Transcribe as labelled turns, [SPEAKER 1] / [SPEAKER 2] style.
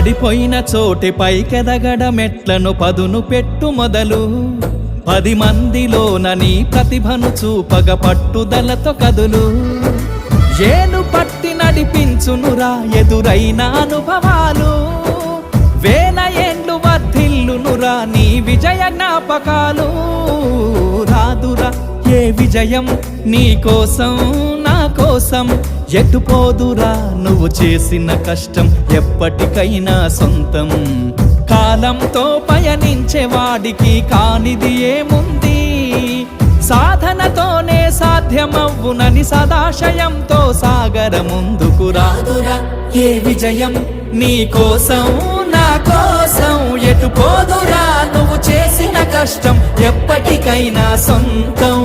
[SPEAKER 1] పడిపోయిన చోటే పైకెదగడ మెట్లను పదును పెట్టు మొదలు 10 మందిలోన నీ ప్రతిభను చూపగ పట్టుదలతో కదులు ఏలు పట్టి నడిపించునురా ఎదురైన అనుభవాలు వేల ఏండ్లు వర్ధిల్లునురా నీ విజయ జ్ఞాపకాలు రాదురా ఏ విజయం నీ కోసం నా కోసం ఎటుపోదురా నువ్వు చేసిన కష్టం ఎప్పటికైనా సొంతం కాలంతో పయనించే వాడికి కానిది ఏముంది సాధనతోనే సాధ్యమవ్వునని సదాశయంతో సాగర ముందుకు రాదురా ఏ విజయం నీ కోసం నా కోసం ఎటుపోదురా నువ్వు చేసిన కష్టం ఎప్పటికైనా సొంతం